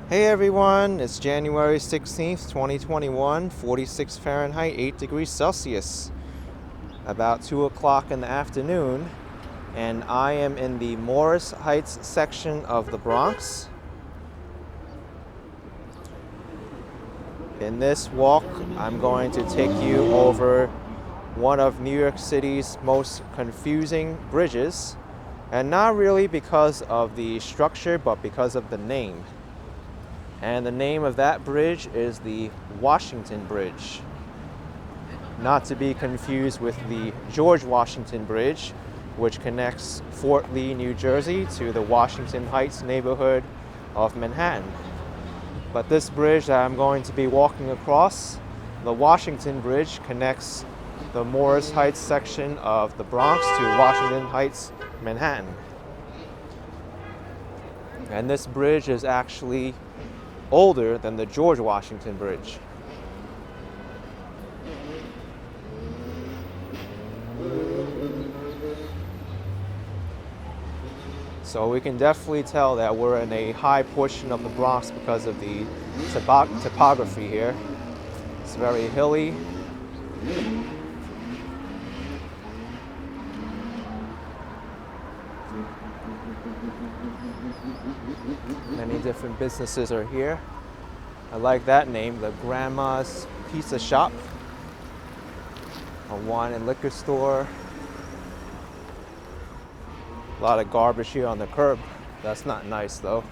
Hey everyone, it's January 16th, 2021, 46 Fahrenheit, 8 degrees Celsius. About 2 o'clock in the afternoon, and I am in the Morris Heights section of the Bronx. In this walk, I'm going to take you over one of New York City's most confusing bridges, and not really because of the structure, but because of the name. And the name of that bridge is the Washington Bridge. Not to be confused with the George Washington Bridge, which connects Fort Lee, New Jersey to the Washington Heights neighborhood of Manhattan. But this bridge that I'm going to be walking across, the Washington Bridge, connects the Morris Heights section of the Bronx to Washington Heights, Manhattan. And this bridge is actually older than the George Washington Bridge. So we can definitely tell that we're in a high portion of the Bronx because of the topography here. It's very hilly. Many different businesses are here. I like that name, the Grandma's Pizza Shop, a wine and liquor store. A lot of garbage here on the curb. That's not nice though.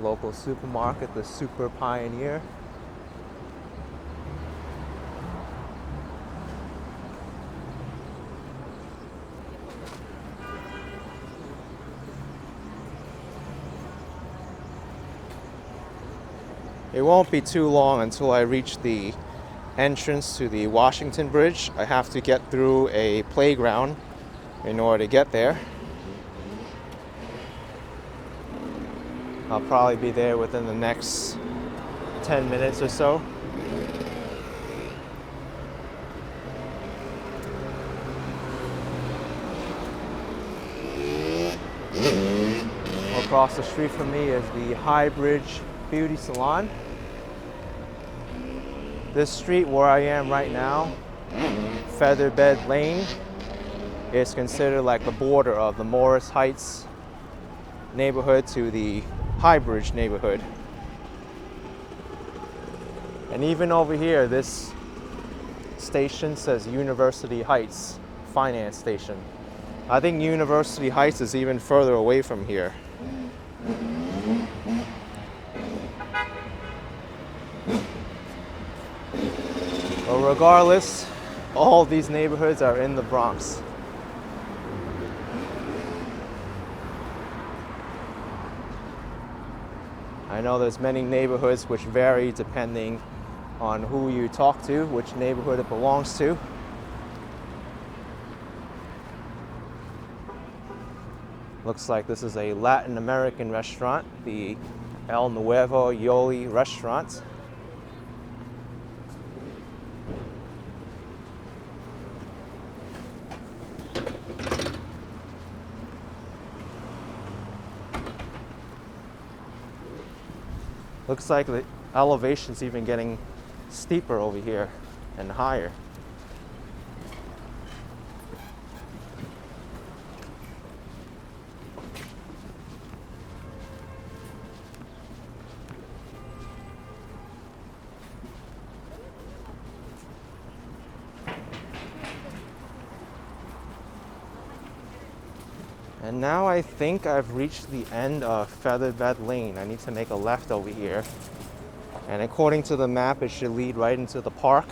Local supermarket, the Super Pioneer. It won't be too long until I reach the entrance to the Washington Bridge. I have to get through a playground in order to get there. I'll probably be there within the next 10 minutes or so. Across the street from me is the High Bridge Beauty Salon. This street where I am right now, Featherbed Lane, is considered like the border of the Morris Heights neighborhood to the High Bridge neighborhood. And even over here, this station says University Heights Finance Station. I think University Heights is even further away from here. But regardless, all these neighborhoods are in the Bronx. I know there's many neighborhoods which vary depending on who you talk to, which neighborhood it belongs to. Looks like this is a Latin American restaurant, the El Nuevo Yoli restaurant. Looks like the elevation's even getting steeper over here and higher. And now I think I've reached the end of Featherbed Lane. I need to make a left over here. And according to the map, it should lead right into the park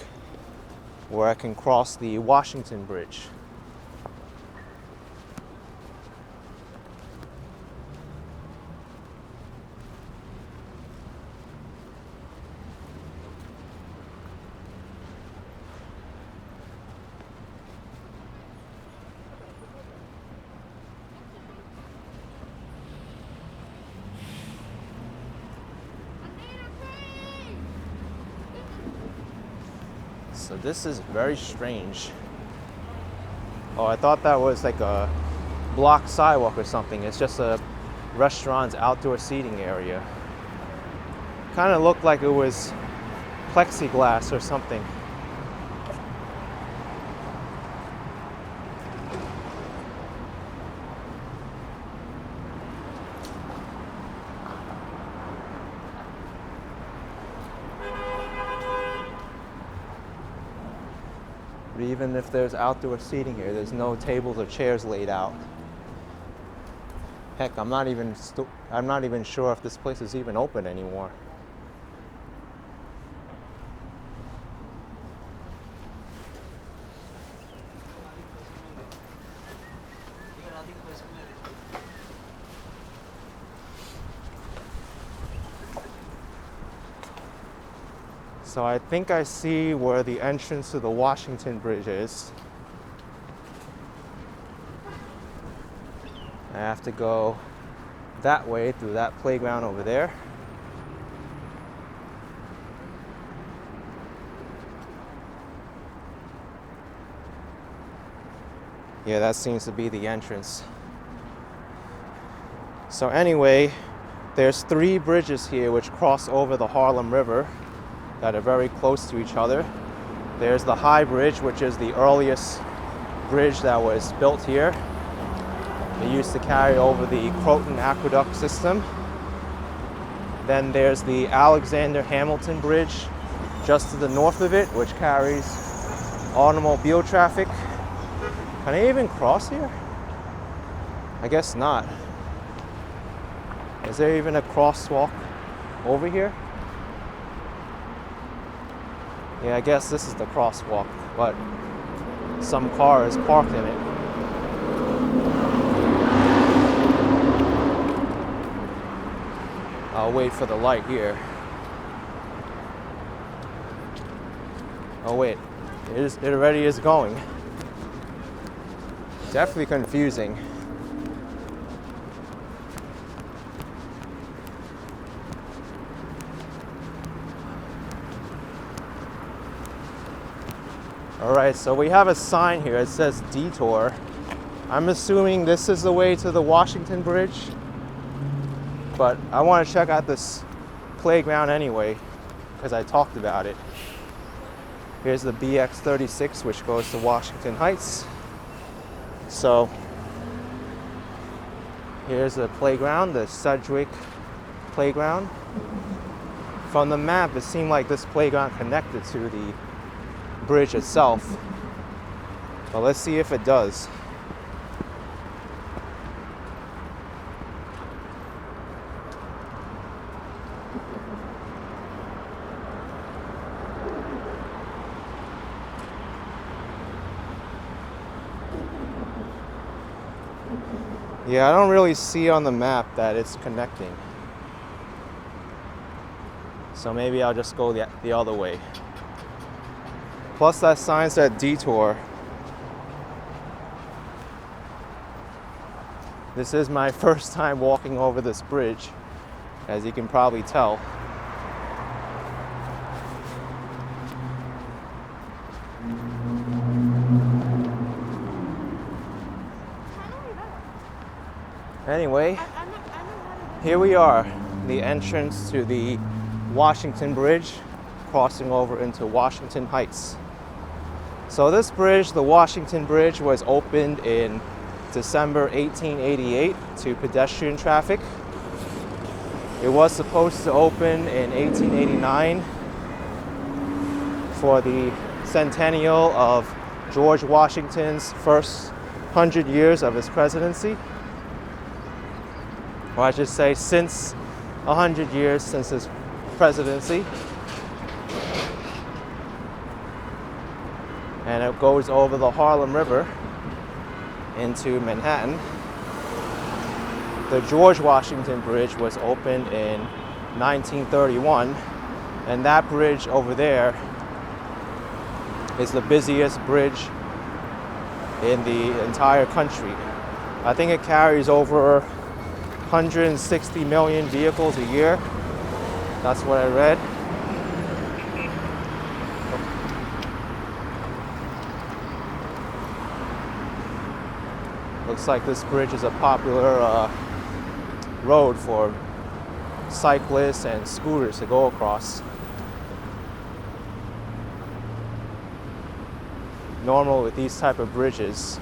where I can cross the Washington Bridge. So this is very strange. Oh, I thought that was like a block sidewalk or something. It's just a restaurant's outdoor seating area. Kind of looked like it was plexiglass or something. But even if there's outdoor seating here, there's no tables or chairs laid out. Heck, I'm not even sure if this place is even open anymore. So I think I see where the entrance to the Washington Bridge is. I have to go that way through that playground over there. Yeah, that seems to be the entrance. So anyway, there's 3 bridges here which cross over the Harlem River that are very close to each other. There's the High Bridge, which is the earliest bridge that was built here. It used to carry over the Croton Aqueduct system. Then there's the Alexander Hamilton Bridge just to the north of it, which carries automobile traffic. Can I even cross here? I guess not. Is there even a crosswalk over here? Yeah, I guess this is the crosswalk, but some car is parked in it. I'll wait for the light here. Oh wait, it already is going. Definitely confusing. Alright, so we have a sign here. It says detour. I'm assuming this is the way to the Washington Bridge, but I want to check out this playground anyway because I talked about it. Here's the BX36, which goes to Washington Heights. So here's the playground, the Sedgwick playground. From the map, it seemed like this playground connected to the bridge itself. But let's see if it does. Yeah, I don't really see on the map that it's connecting. So maybe I'll just go the other way. Plus that sign said detour. This is my first time walking over this bridge, as you can probably tell. Anyway, here we are, the entrance to the Washington Bridge, crossing over into Washington Heights. So this bridge, the Washington Bridge, was opened in December 1888 to pedestrian traffic. It was supposed to open in 1889 for the centennial of George Washington's first 100 years of his presidency. Or I should say, since 100 years since his presidency. And it goes over the Harlem River into Manhattan. The George Washington Bridge was opened in 1931, and that bridge over there is the busiest bridge in the entire country. I think it carries over 160 million vehicles a year. That's what I read. Looks like this bridge is a popular road for cyclists and scooters to go across. Normal with these type of bridges,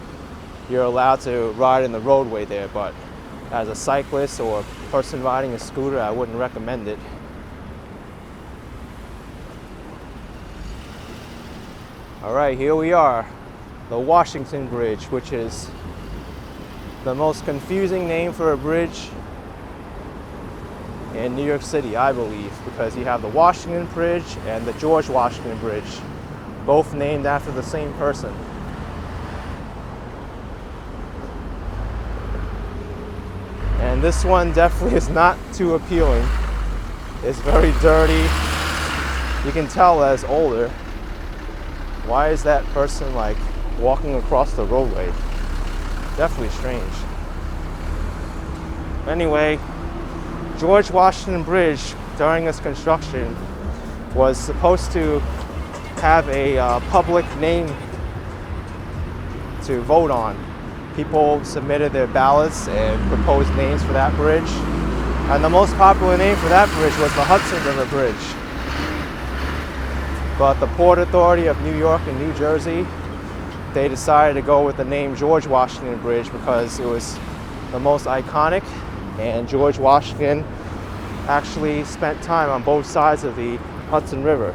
you're allowed to ride in the roadway there, but as a cyclist or a person riding a scooter, I wouldn't recommend it. All right, here we are, the Washington Bridge, which is the most confusing name for a bridge in New York City, I believe, because you have the Washington Bridge and the George Washington Bridge, both named after the same person. And this one definitely is not too appealing. It's very dirty. You can tell that it's older. Why is that person like walking across the roadway? Definitely strange. Anyway, George Washington Bridge during its construction was supposed to have a public name to vote on. People submitted their ballots and proposed names for that bridge. And the most popular name for that bridge was the Hudson River Bridge. But the Port Authority of New York and New Jersey, they decided to go with the name George Washington Bridge because it was the most iconic, and George Washington actually spent time on both sides of the Hudson River.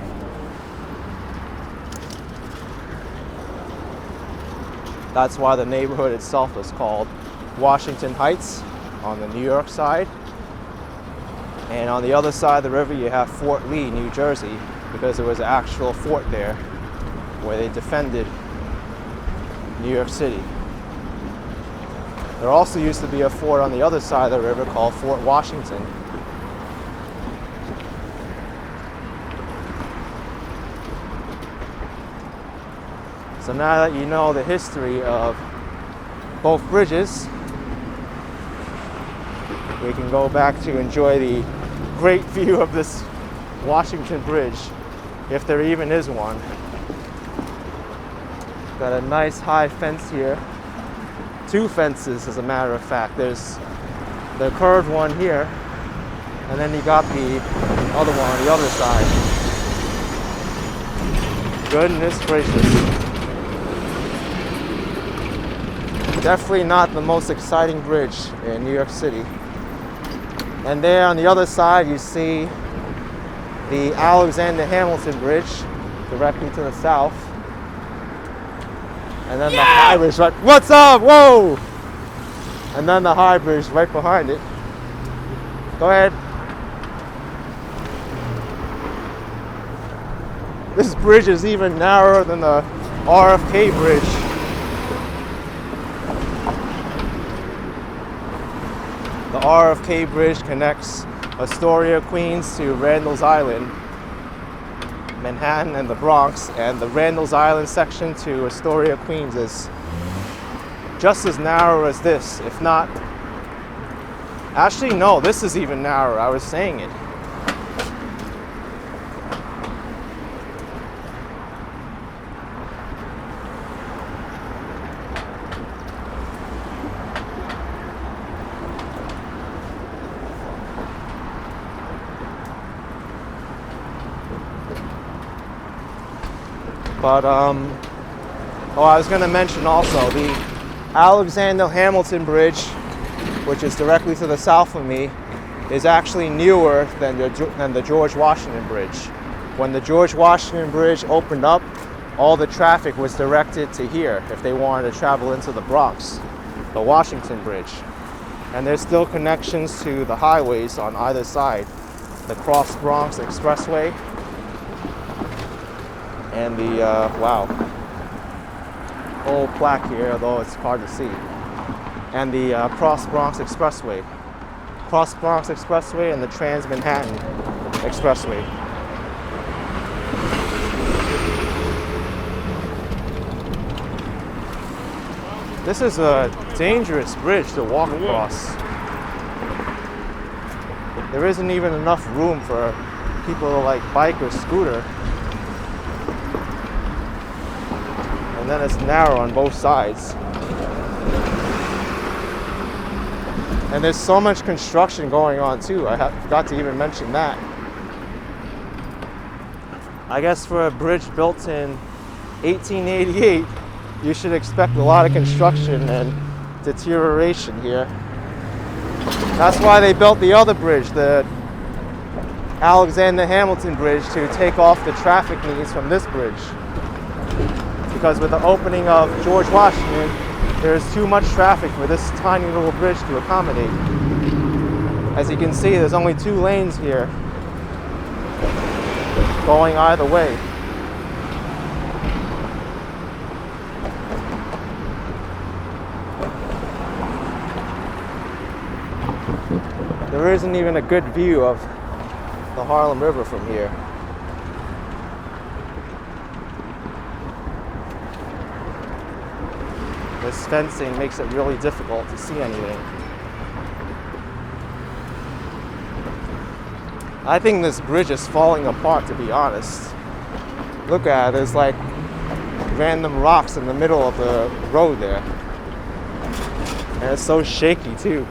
That's why the neighborhood itself is called Washington Heights on the New York side. And on the other side of the river you have Fort Lee, New Jersey, because there was an actual fort there where they defended New York City. There also used to be a fort on the other side of the river called Fort Washington. So now that you know the history of both bridges, we can go back to enjoy the great view of this Washington Bridge, if there even is one. Got a nice high fence here. Two fences, as a matter of fact. There's the curved one here, and then you got the other one on the other side. Goodness gracious. Definitely not the most exciting bridge in New York City. And there on the other side you see the Alexander Hamilton Bridge directly to the south. And then the high bridge right, what's up, whoa! And then the high bridge right behind it. Go ahead. This bridge is even narrower than the RFK Bridge. The RFK Bridge connects Astoria, Queens to Randall's Island, Manhattan and the Bronx, and the Randall's Island section to Astoria, Queens is just as narrow as this, if not. Actually, no, this is even narrower. I was saying it. But, I was going to mention also the Alexander Hamilton Bridge, which is directly to the south of me, is actually newer than the George Washington Bridge. When the George Washington Bridge opened up, all the traffic was directed to here if they wanted to travel into the Bronx, the Washington Bridge. And there's still connections to the highways on either side, the Cross-Bronx Expressway, and the, old plaque here, although it's hard to see, and the Cross-Bronx Expressway. Cross-Bronx Expressway and the Trans-Manhattan Expressway. This is a dangerous bridge to walk across. There isn't even enough room for people to like bike or scooter. And then it's narrow on both sides. And there's so much construction going on too. Forgot to even mention that. I guess for a bridge built in 1888, you should expect a lot of construction and deterioration here. That's why they built the other bridge, the Alexander Hamilton Bridge, to take off the traffic needs from this bridge. Because with the opening of George Washington, there's too much traffic for this tiny little bridge to accommodate. As you can see, there's only 2 lanes here, going either way. There isn't even a good view of the Harlem River from here. This fencing makes it really difficult to see anything. I think this bridge is falling apart, to be honest. Look at it, there's like random rocks in the middle of the road there. And it's so shaky too.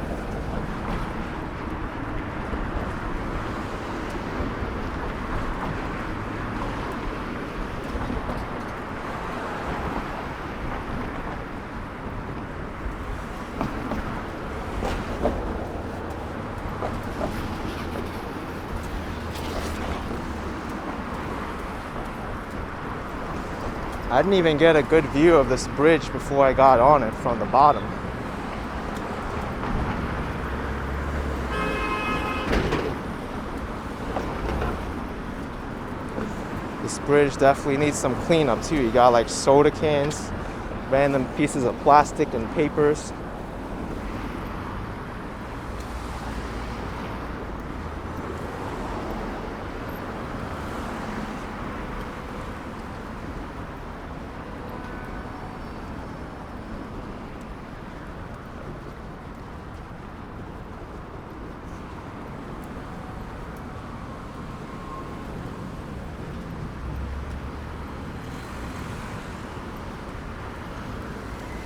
I didn't even get a good view of this bridge before I got on it from the bottom. This bridge definitely needs some cleanup too. You got like soda cans, random pieces of plastic and papers.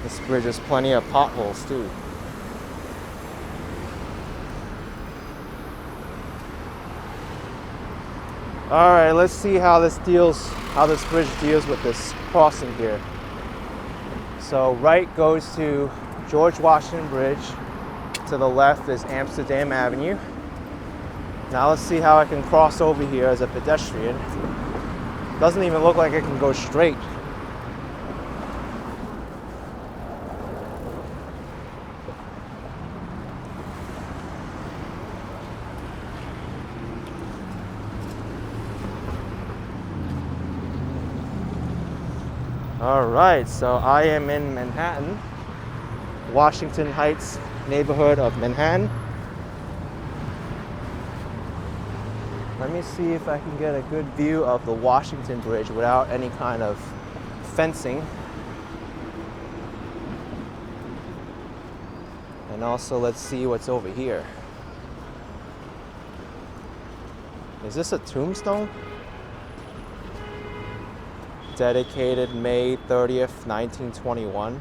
This bridge has plenty of potholes too. All right, let's see how this bridge deals with this crossing here. So right goes to George Washington Bridge. To the left is Amsterdam Avenue. Now let's see how I can cross over here as a pedestrian. Doesn't even look like it can go straight. All right, so I am in Manhattan, Washington Heights neighborhood of Manhattan. Let me see if I can get a good view of the Washington Bridge without any kind of fencing. And also let's see what's over here. Is this a tombstone? Dedicated May 30th, 1921.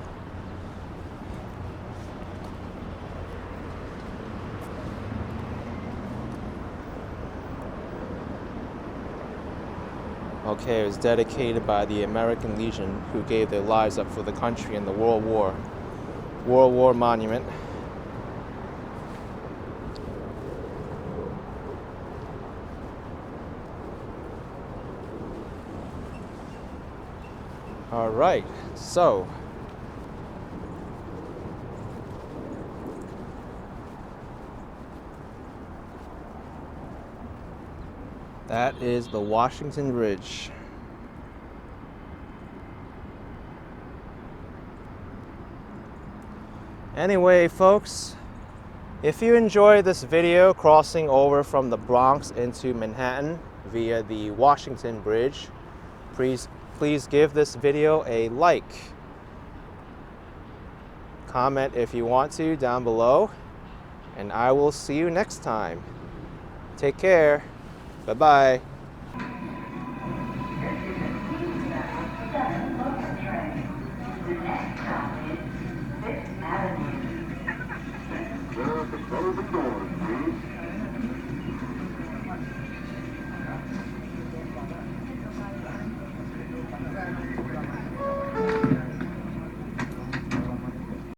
Okay, it was dedicated by the American Legion who gave their lives up for the country in the World War monument. All right, so that is the Washington Bridge. Anyway, folks, if you enjoyed this video crossing over from the Bronx into Manhattan via the Washington Bridge, please give this video a like. Comment if you want to down below, and I will see you next time. Take care. Bye-bye.